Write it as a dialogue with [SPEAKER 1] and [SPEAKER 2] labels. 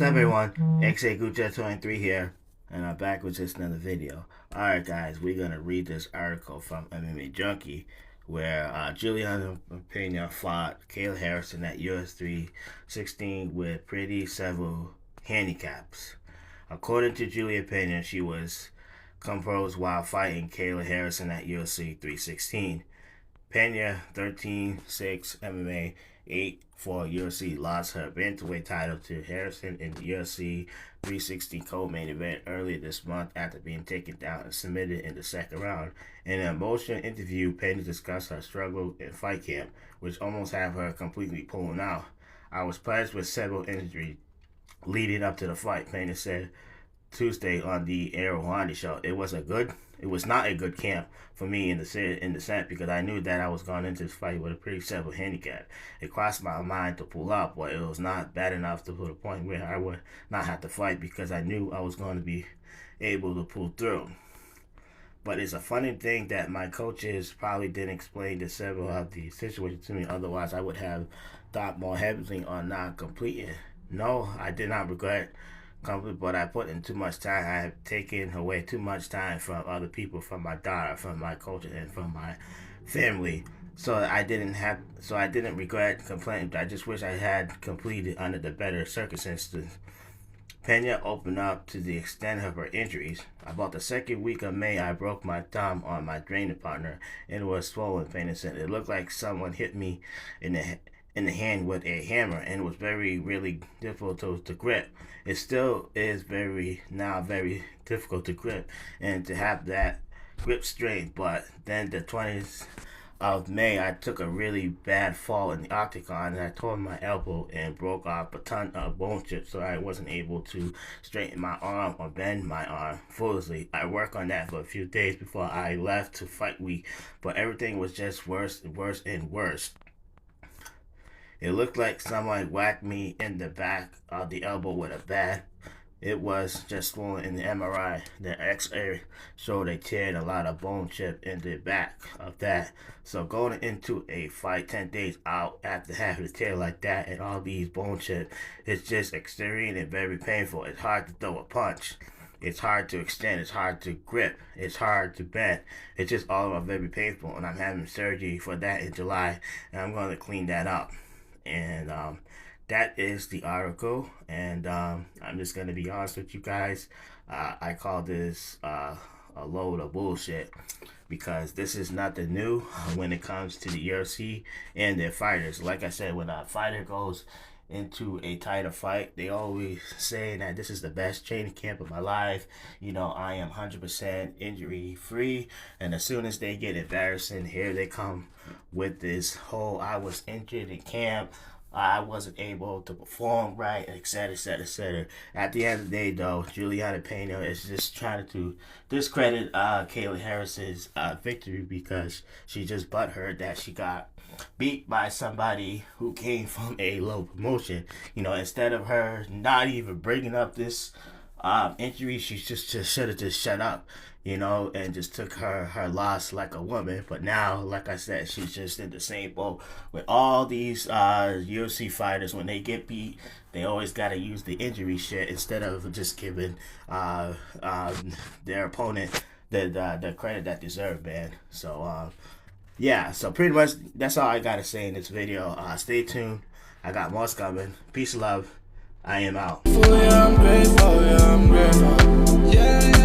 [SPEAKER 1] up, everyone? XA23 here, and I'm back with just another video. Alright guys, we're going to read this article from MMA Junkie where Juliana Pena fought Kayla Harrison at US 316 with pretty several handicaps. According to Julia Pena, she was composed while fighting Kayla Harrison at UFC 316. Pena, 13-6 MMA, 8-4 UFC, lost her bantamweight title to Harrison in the UFC 316 co-main event earlier this month after being taken down and submitted in the second round. In an emotional interview, Pena discussed her struggle in fight camp, which almost had her completely pulling out. "I was plagued with several injuries leading up to the fight," Pena said Tuesday on the Aaron show. It was not a good camp for me in the sense because I knew that I was going into this fight with a pretty severe handicap. It crossed my mind to pull up, but it was not bad enough to put a point where I would not have to fight because I knew I was going to be able to pull through. But it's a funny thing that my coaches probably didn't explain the several of the situations to me. Otherwise, I would have thought more heavily on not completing. No, I did not regret complete, but I put in too much time. I have taken away too much time from other people, from my daughter, from my coaches, and from my family. So I didn't regret complaining. I just wish I had completed under the better circumstances. Pena opened up to the extent of her injuries. About the second week of May, I broke my thumb on my training partner and it was swollen, Pena said. It looked like someone hit me in the hand with a hammer and it was really difficult to grip. It still is very difficult to grip and to have that grip strength. But then the 20th of May, I took a really bad fall in the octagon and I tore my elbow and broke off a ton of bone chips, so I wasn't able to straighten my arm or bend my arm fully. I worked on that for a few days before I left to fight week, but everything was just worse and worse. It looked like someone whacked me in the back of the elbow with a bat. It was just swollen in the MRI. The X-ray showed a tear and a lot of bone chip in the back of that. So going into a fight 10 days out after having a tear like that and all these bone chips, it's just extreme and very painful. It's hard to throw a punch. It's hard to extend. It's hard to grip. It's hard to bend. It's just all very painful. And I'm having surgery for that in July, and I'm going to clean that up. And that is the article, and I'm just going to be honest with you guys. I call this a load of bullshit because this is nothing new when it comes to the UFC and their fighters. Like I said, when a fighter goes into a title fight, they always say that this is the best training camp of my life. You know, I am 100% injury free, and as soon as they get embarrassing, here they come with this whole I was injured in camp, I wasn't able to perform right, etc. At the end of the day, though, Juliana Pena is just trying to discredit Kayla Harrison's victory because she just butthurt that she got beat by somebody who came from a low promotion. You know, instead of her not even bringing up this injury, she just should have just shut up, you know, and just took her loss like a woman. But now, like I said, she's just in the same boat with all these UFC fighters. When they get beat, they always got to use the injury shit instead of just giving their opponent the credit that deserve, man. So yeah, so pretty much that's all I gotta say in this video. Stay tuned. I got more coming. Peace and love. I am out.
[SPEAKER 2] I'm grateful, yeah, I'm grateful. Yeah.